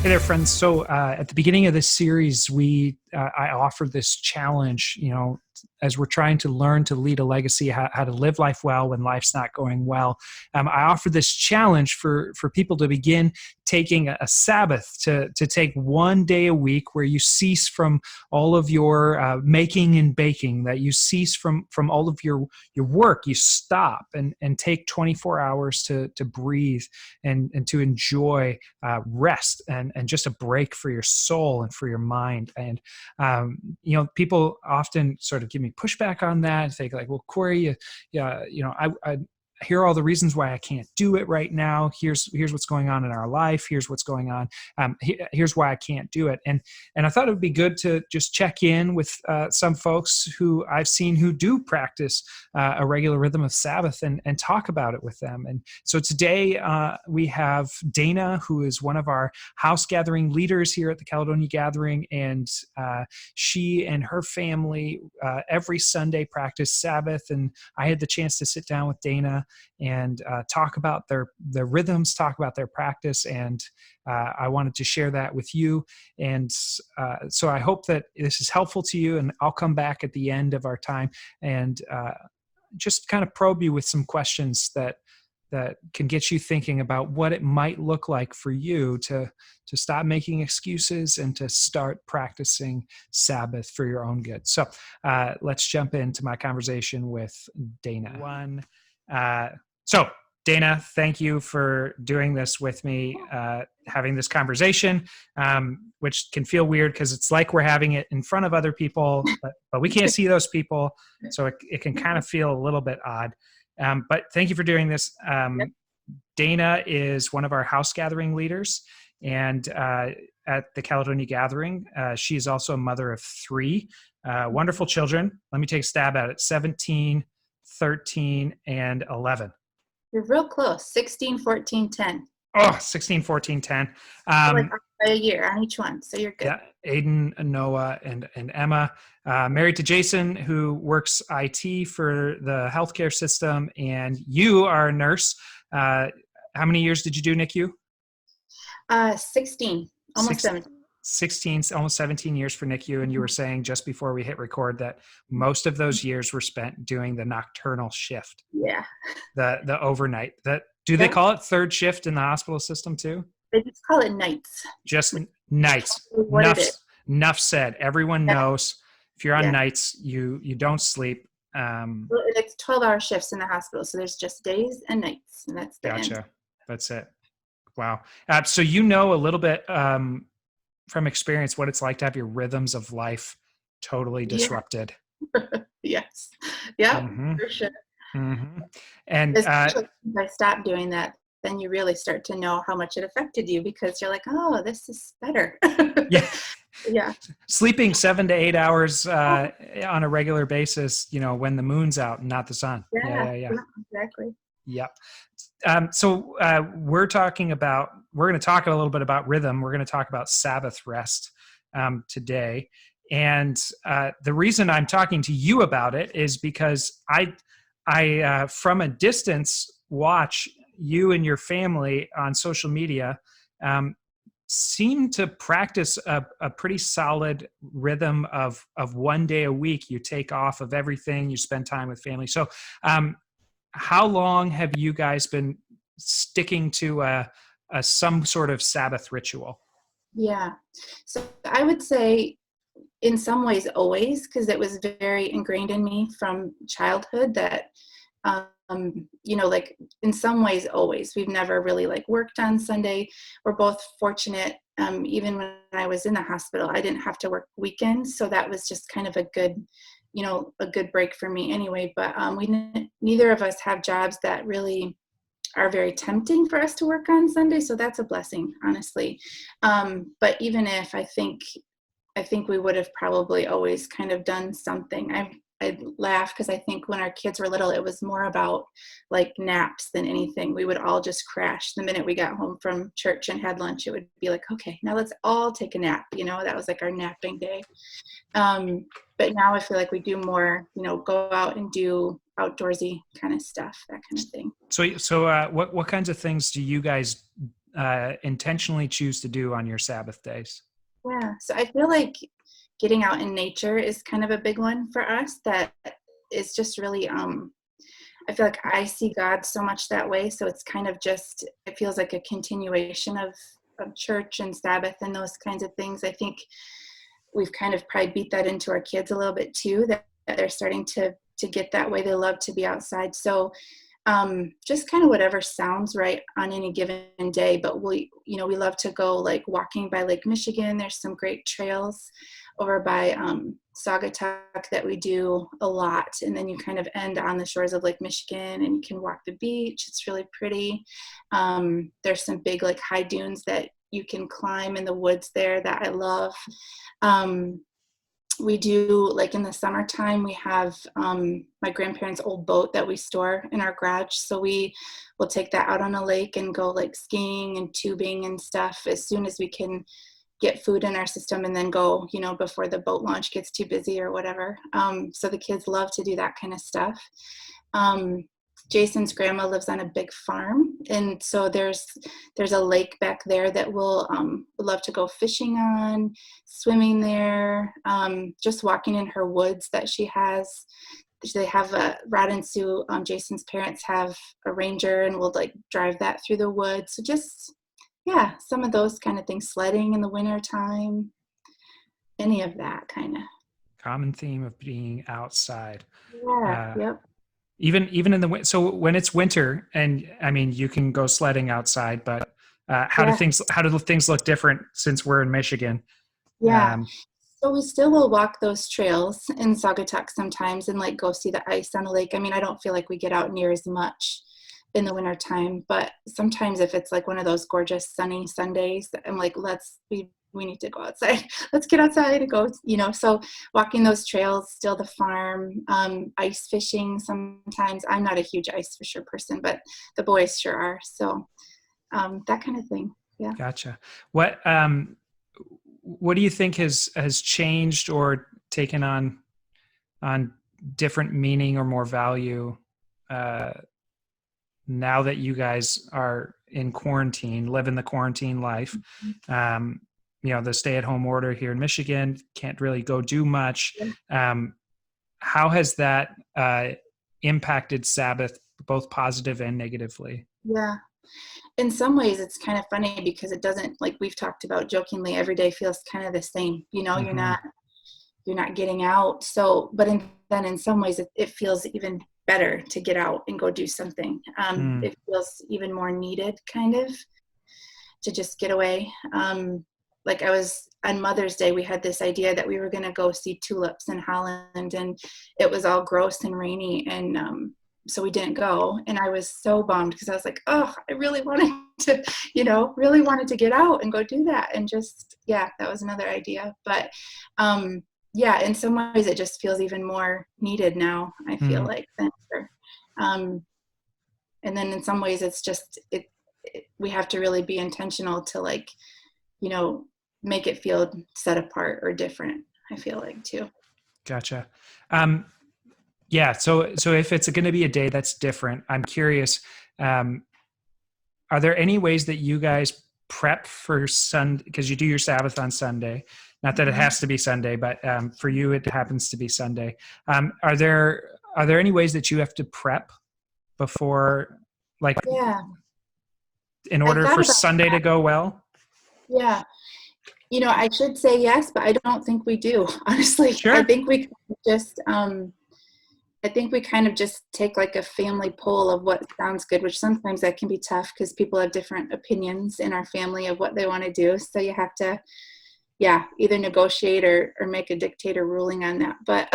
Hey there, friends. So at the beginning of this series, I offered this challenge, as we're trying to learn to lead a legacy, how to live life well when life's not going well. I offered this challenge for people to begin taking a Sabbath, to take one day a week where you cease from all of your making and baking, that you cease from all of your work. You stop and take 24 hours to breathe and to enjoy rest and just a break for your soul and for your mind. And people often sort of give me pushback on that and think like, well, Corey, I here are all the reasons why I can't do it right now. Here's what's going on in our life. Here's what's going on. Here's why I can't do it. And I thought it would be good to just check in with some folks who I've seen who do practice a regular rhythm of Sabbath and talk about it with them. And so today we have Dana, who is one of our house gathering leaders here at the Caledonia Gathering. And she and her family every Sunday practice Sabbath. And I had the chance to sit down with Dana and talk about their rhythms, talk about their practice, and I wanted to share that with you. And so I hope that this is helpful to you, and I'll come back at the end of our time and just kind of probe you with some questions that can get you thinking about what it might look like for you to stop making excuses and to start practicing Sabbath for your own good. So let's jump into my conversation with Dana. So Dana, thank you for doing this with me, having this conversation, which can feel weird because it's like we're having it in front of other people, but we can't see those people. So it can kind of feel a little bit odd. But thank you for doing this. Yep. Dana is one of our house gathering leaders, and at the Caledonia Gathering, she is also a mother of three wonderful children. Let me take a stab at it: 17, 13, and 11. You're real close. 16, 14, 10. Oh, 16, 14, 10. Like a year on each one. So you're good. Yeah, Aiden, Noah, and Emma. Married to Jason, who works IT for the healthcare system, and you are a nurse. How many years did you do NICU? 16, almost 17. 16, almost 17 years for NICU, and you were saying just before we hit record that most of those years were spent doing the nocturnal shift. Yeah. The overnight. Do they call it third shift in the hospital system too? They just call it nights. Just nights. Enough said. Everyone knows if you're on nights, you don't sleep. It's 12-hour shifts in the hospital, so there's just days and nights, and that's the Gotcha. end. That's it. Wow. So you know a little bit from experience what it's like to have your rhythms of life totally disrupted. Yes. Yeah, for sure. Mm-hmm. And especially if I stopped doing that, then you really start to know how much it affected you, because you're like, oh, this is better. Yeah. Sleeping 7 to 8 hours on a regular basis, when the moon's out and not the sun. Yeah. Exactly. Yep. So we're going to talk a little bit about rhythm. We're going to talk about Sabbath rest today. And the reason I'm talking to you about it is because I from a distance, watch you and your family on social media seem to practice a pretty solid rhythm of 1 day a week. You take off of everything, you spend time with family. So how long have you guys been sticking to some sort of Sabbath ritual? Yeah. So I would say in some ways always, because it was very ingrained in me from childhood that, like in some ways always. We've never really worked on Sunday. We're both fortunate. Even when I was in the hospital, I didn't have to work weekends. So that was just kind of a good break for me anyway. But neither of us have jobs that really are very tempting for us to work on Sunday. So that's a blessing, honestly. But even if I think we would have probably always kind of done something. I laugh because I think when our kids were little, it was more about naps than anything. We would all just crash the minute we got home from church and had lunch. It would be like, okay, now let's all take a nap. That was our napping day. But now I feel like we do more, go out and do outdoorsy kind of stuff, that kind of thing. So what kinds of things do you guys intentionally choose to do on your Sabbath days? Yeah. So I feel like getting out in nature is kind of a big one for us that is just really I feel like I see God so much that way. So it's kind of just, it feels like a continuation of church and Sabbath and those kinds of things. I think we've kind of probably beat that into our kids a little bit too, that they're starting to get that way. They love to be outside. So just kind of whatever sounds right on any given day. But we love to go like walking by Lake Michigan. There's some great trails over by Saugatuck that we do a lot. And then you kind of end on the shores of Lake Michigan and you can walk the beach. It's really pretty. There's some big like high dunes that you can climb in the woods there that I love. We do, like in the summertime, we have my grandparents' old boat that we store in our garage. So we will take that out on a lake and go like skiing and tubing and stuff as soon as we can get food in our system, and then go, before the boat launch gets too busy or whatever. So the kids love to do that kind of stuff. Jason's grandma lives on a big farm, and so there's a lake back there that we'll love to go fishing on, swimming there, just walking in her woods that she has. They have a Rod and Sue, Jason's parents have a Ranger, and we'll like drive that through the woods. So just, yeah, some of those kind of things, sledding in the winter time, any of that kind of. Common theme of being outside. Yeah, Uh, yep, even in the so when it's winter, and I mean you can go sledding outside, but yeah, how do things look different since we're in Michigan? yeah. Um, So we still will walk those trails in Saugatuck sometimes and like go see the ice on the lake. I mean, I don't feel like we get out near as much in the winter time, but sometimes if it's like one of those gorgeous sunny Sundays, I'm like, we need to go outside. Let's get outside and go, so walking those trails, still the farm, ice fishing sometimes. I'm not a huge ice fisher person, but the boys sure are. So that kind of thing. Yeah. Gotcha. What do you think has changed or taken on different meaning or more value uh, now that you guys are in quarantine, living the quarantine life? Um, the stay-at-home order here in Michigan, can't really go do much. Um, how has that impacted Sabbath, both positive and negatively? Yeah. In some ways it's kind of funny because it doesn't, like we've talked about jokingly, every day feels kind of the same, Mm-hmm. you're not getting out. So but then in some ways it feels even better to get out and go do something. Mm. It feels even more needed kind of to just get away. Like I was on Mother's Day, we had this idea that we were going to go see tulips in Holland, and it was all gross and rainy, and so we didn't go. And I was so bummed because I was like, oh, I really wanted to, really wanted to get out and go do that. And just, yeah, that was another idea. But yeah, in some ways it just feels even more needed now, I feel Mm. like, than ever. Um, and then in some ways it's just, we have to really be intentional to like, you know, make it feel set apart or different, I feel like too. Gotcha. Um, yeah. So if it's going to be a day that's different, I'm curious. Um, are there any ways that you guys prep for Sunday? Because you do your Sabbath on Sunday. Not that it Mhm. has to be Sunday, but for you it happens to be Sunday. Are there any ways that you have to prep before, like, Yeah, in I order thought for about Sunday to that. go well? Yeah. I should say yes, but I don't think we do. Honestly, I Sure. think we just, I think we kind of just take like a family poll of what sounds good, which sometimes that can be tough because people have different opinions in our family of what they want to do. So you have to, yeah, either negotiate or make a dictator ruling on that. But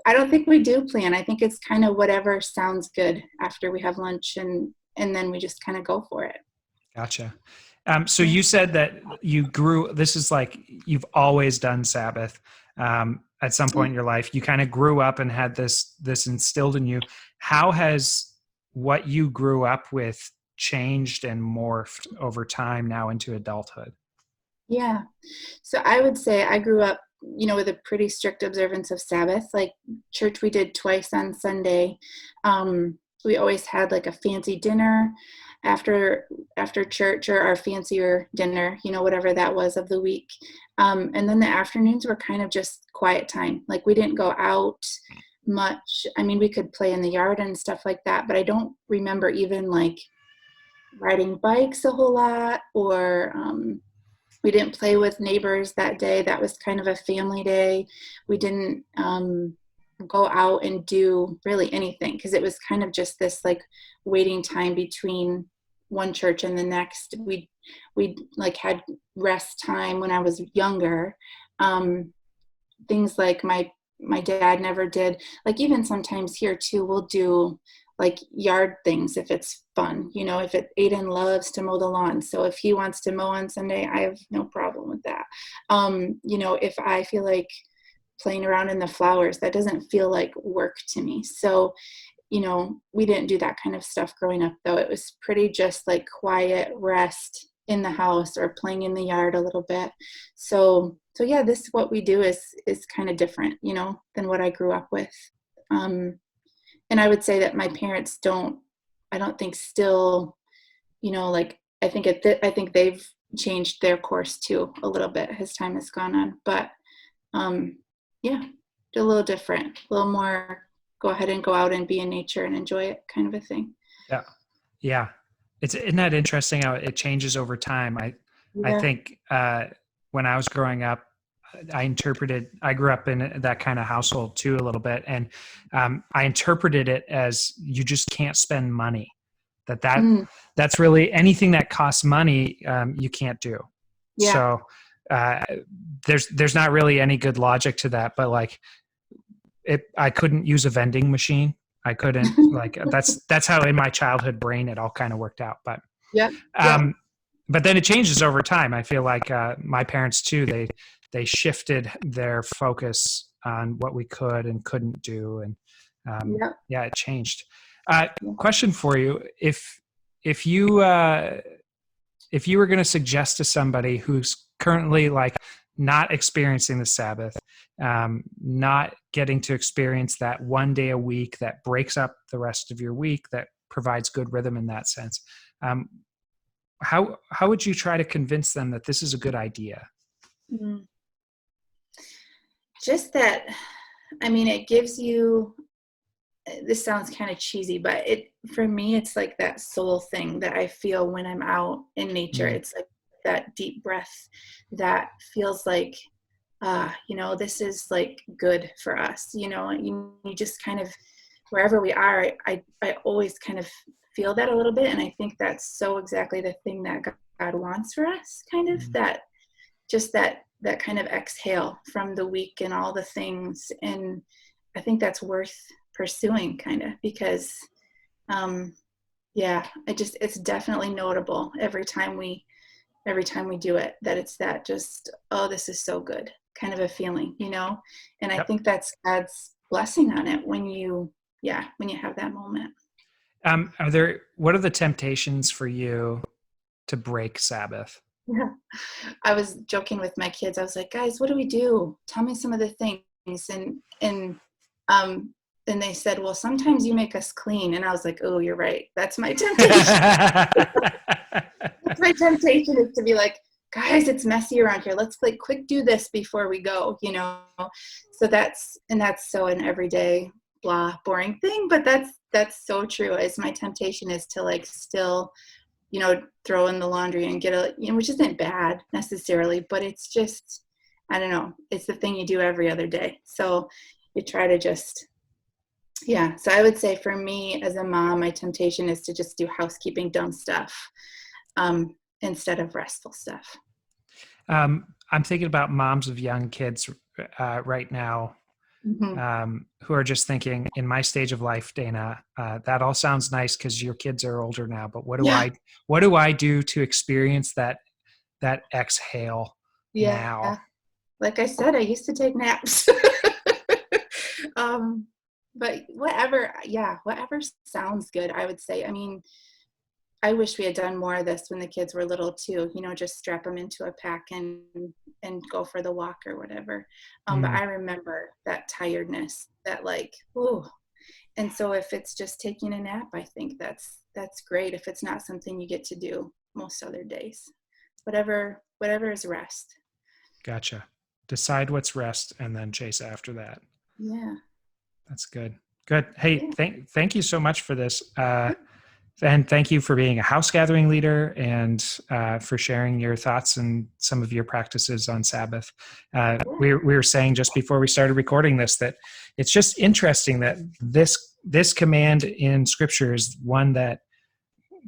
I don't think we do plan. I think it's kind of whatever sounds good after we have lunch, and then we just kind of go for it. Gotcha. So Yeah. you said that this is like you've always done Sabbath. At some Yeah. point in your life, you kind of grew up and had this instilled in you. How has what you grew up with changed and morphed over time now into adulthood? Yeah. So I would say I grew up, with a pretty strict observance of Sabbath. Like church, we did twice on Sunday. We always had like a fancy dinner. after church or our fancier dinner, whatever that was of the week. And then the afternoons were kind of just quiet time. Like we didn't go out much. I mean, we could play in the yard and stuff like that, but I don't remember even like riding bikes a whole lot, or we didn't play with neighbors that day. That was kind of a family day. We didn't go out and do really anything because it was kind of just this like waiting time between one church and the next. We like had rest time when I was younger. Things like my dad never did. Like even sometimes here too, we'll do like yard things if it's fun. If Aiden loves to mow the lawn, so if he wants to mow on Sunday, I have no problem with that. If I feel like playing around in the flowers, that doesn't feel like work to me. So we didn't do that kind of stuff growing up, though. It was pretty just like quiet rest in the house or playing in the yard a little bit. So yeah, this what we do is kind of different, than what I grew up with. And I would say that my parents I don't think still, like I think they've changed their course too a little bit as time has gone on. But yeah, a little different, a little more go ahead and go out and be in nature and enjoy it kind of a thing. Yeah. Yeah. Isn't that interesting how it changes over time? I Yeah. think when I was growing up, I grew up in that kind of household too, a little bit. And I interpreted it as you just can't spend money. Mm, That's really anything that costs money, you can't do. yeah. So uh, there's not really any good logic to that, but like I couldn't use a vending machine. I couldn't like that's how in my childhood brain it all kind of worked out. Yep. Yep. Um, but then it changes over time. I feel like my parents too. They shifted their focus on what we could and couldn't do, and Yep. yeah, it changed. Question for you: if you if you were going to suggest to somebody who's currently like not experiencing the Sabbath, not getting to experience that one day a week that breaks up the rest of your week, that provides good rhythm in that sense, um, how would you try to convince them that this is a good idea? Mm. Just that, I mean, it gives you, this sounds kind of cheesy, but for me, it's like that soul thing that I feel when I'm out in nature. Mm, It's like that deep breath that feels like, this is like good for us. You just kind of, wherever we are, I always kind of feel that a little bit. And I think that's so exactly the thing that God wants for us, kind of mm, that, just that kind of exhale from the week and all the things. And I think that's worth pursuing, kind of, because yeah, it's definitely notable every time we do it, that it's that just, oh, this is so good kind of a feeling. And I yep. think that's God's blessing on it when you have that moment. What are the temptations for you to break Sabbath? Yeah. I was joking with my kids. I was like, guys, what do we do? Tell me some of the things. And um and they said, well, sometimes you make us clean. And I was like, oh, you're right. That's my temptation. That's my temptation, is to be like, guys, it's messy around here. Let's like quick do this before we go. So that's so an everyday blah boring thing, but that's so true. Is my temptation is to like still throw in the laundry and get which isn't bad necessarily, but it's just, I don't know, it's the thing you do every other day. So you try to just, yeah. So I would say for me as a mom, my temptation is to just do housekeeping, dumb stuff, instead of restful stuff. I'm thinking about moms of young kids right now, Mm-hmm. who are just thinking, in my stage of life, Dana, that all sounds nice because your kids are older now, but Yeah. what do I do to experience that exhale now? Yeah. Like I said, I used to take naps. um, but whatever sounds good, I would say. I mean, I wish we had done more of this when the kids were little too, just strap them into a pack and go for the walk or whatever. But Mm, I remember that tiredness, that like, ooh. And so if it's just taking a nap, I think that's great if it's not something you get to do most other days. Whatever is rest. Gotcha. Decide what's rest and then chase after that. Yeah. That's good. Good. Hey, Yeah. thank you so much for this. And thank you for being a house gathering leader and for sharing your thoughts and some of your practices on Sabbath. Yeah. We were saying just before we started recording this that it's just interesting that this command in Scripture is one that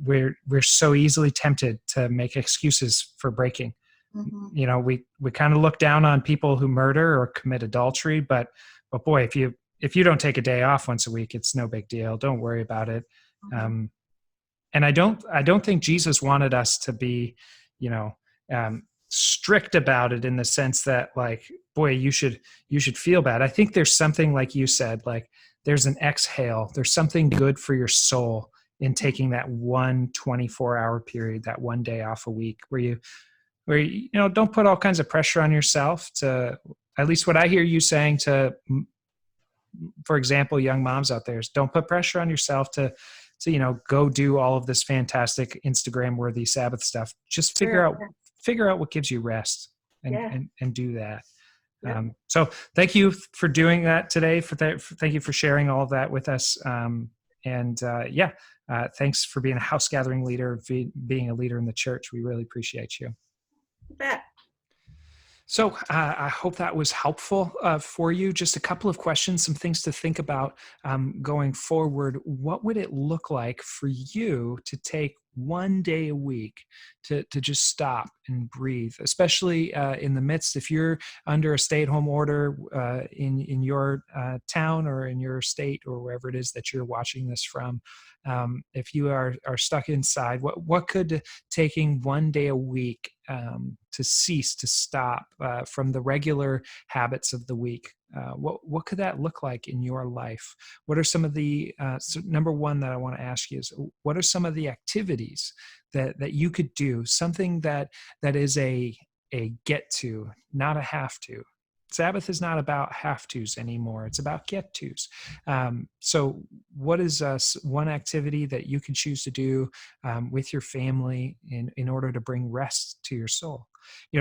we're so easily tempted to make excuses for breaking. Mm-hmm. You know, we kind of look down on people who murder or commit adultery, but boy, if you don't take a day off once a week, it's no big deal. Don't worry about it. Mm-hmm. Um, and I don't think Jesus wanted us to be, you know, strict about it in the sense that like, boy, you should feel bad. I think there's something like you said, like there's an exhale. There's something good for your soul in taking that one 24-hour period, that one day off a week where you don't put all kinds of pressure on yourself to, at least what I hear you saying to, for example, young moms out there is don't put pressure on yourself to go do all of this fantastic Instagram worthy Sabbath stuff. Just Sure. figure out what gives you rest and Yeah. and do that. Yep. So thank you for doing that today. Thank you for sharing all of that with us. Thanks for being a house gathering leader, being a leader in the church. We really appreciate you. You bet. So I hope that was helpful for you. Just a couple of questions, some things to think about going forward. What would it look like for you to take one day a week to just stop and breathe, especially in the midst, if you're under a stay-at-home order in your town or in your state or wherever it is that you're watching this from. If you are stuck inside, what could taking one day a week to cease, to stop from the regular habits of the week? What could that look like in your life? What are some of the so number one that I want to ask you is what are some of the activities that you could do? Something that is a get to, not a have to. Sabbath is not about have tos anymore. It's about get tos. So, what is one activity that you can choose to do with your family in order to bring rest to your soul?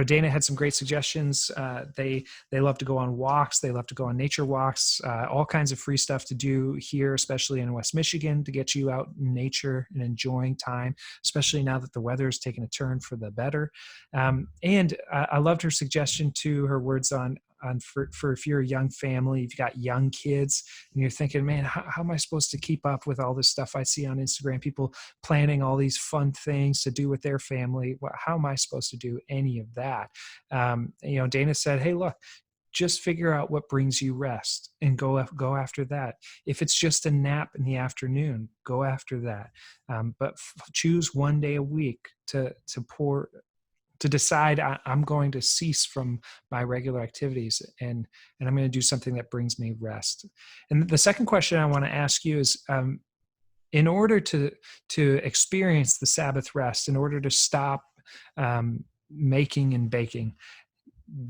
Dana had some great suggestions. They love to go on walks. They love to go on nature walks. All kinds of free stuff to do here, especially in West Michigan, to get you out in nature and enjoying time, especially now that the weather is taking a turn for the better. And I loved her suggestion too. Her words on for if you're a young family, you've got young kids, and you're thinking, man, how am I supposed to keep up with all this stuff I see on Instagram? People planning all these fun things to do with their family. How am I supposed to do any of that? Dana said, hey, look, just figure out what brings you rest and go after that. If it's just a nap in the afternoon, go after that. But choose one day a week to decide I'm going to cease from my regular activities and I'm going to do something that brings me rest. And the second question I want to ask you is, in order to experience the Sabbath rest, in order to stop making and baking,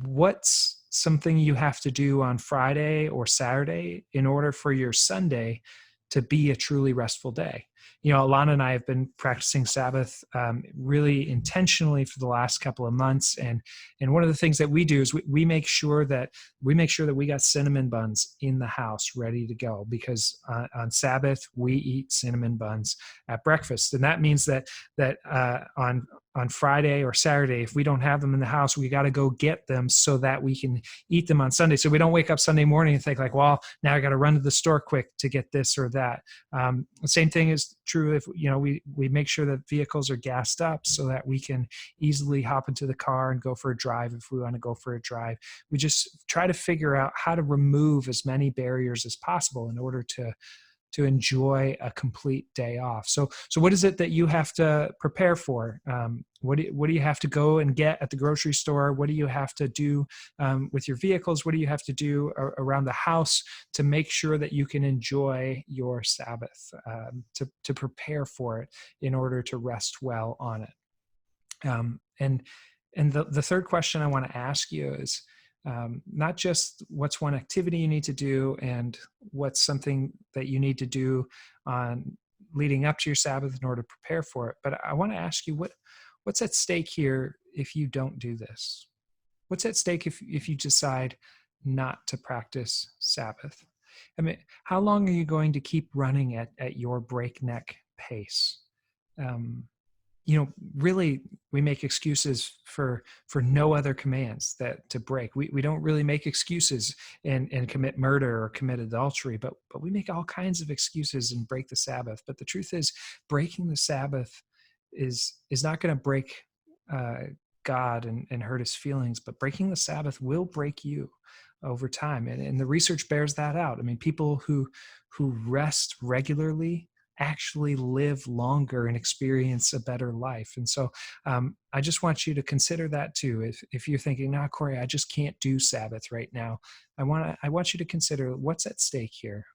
what's something you have to do on Friday or Saturday in order for your Sunday to be a truly restful day? Alana and I have been practicing Sabbath really intentionally for the last couple of months, and one of the things that we do is we make sure that we got cinnamon buns in the house ready to go, because on Sabbath we eat cinnamon buns at breakfast, and that means that on Friday or Saturday, if we don't have them in the house, we got to go get them so that we can eat them on Sunday. So we don't wake up Sunday morning and think like, well, now I got to run to the store quick to get this or that. The same thing is true if we make sure that vehicles are gassed up so that we can easily hop into the car and go for a drive if we want to go for a drive. We just try to figure out how to remove as many barriers as possible in order to enjoy a complete day off. So what is it that you have to prepare for? What do you have to go and get at the grocery store? What do you have to do with your vehicles? What do you have to do around the house to make sure that you can enjoy your Sabbath, to prepare for it in order to rest well on it? And the third question I want to ask you is, Not just what's one activity you need to do and what's something that you need to do on leading up to your Sabbath in order to prepare for it, but I want to ask you what's at stake here if you don't do this? What's at stake if you decide not to practice Sabbath? I mean, how long are you going to keep running at your breakneck pace? Um, really, we make excuses for no other commands that to break. We don't really make excuses and commit murder or commit adultery, but we make all kinds of excuses and break the Sabbath. But the truth is, breaking the Sabbath is not going to break uh, God and hurt his feelings, but breaking the Sabbath will break you over time. And the research bears that out. I mean, people who rest regularly actually live longer and experience a better life. And so I just want you to consider that too. If you're thinking, nah, Corey, I just can't do Sabbath right now. I want you to consider what's at stake here.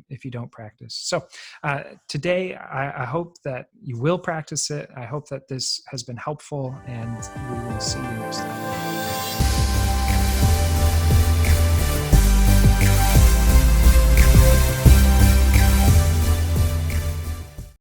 If you don't practice. So today, I hope that you will practice it. I hope that this has been helpful, and we will see you next time.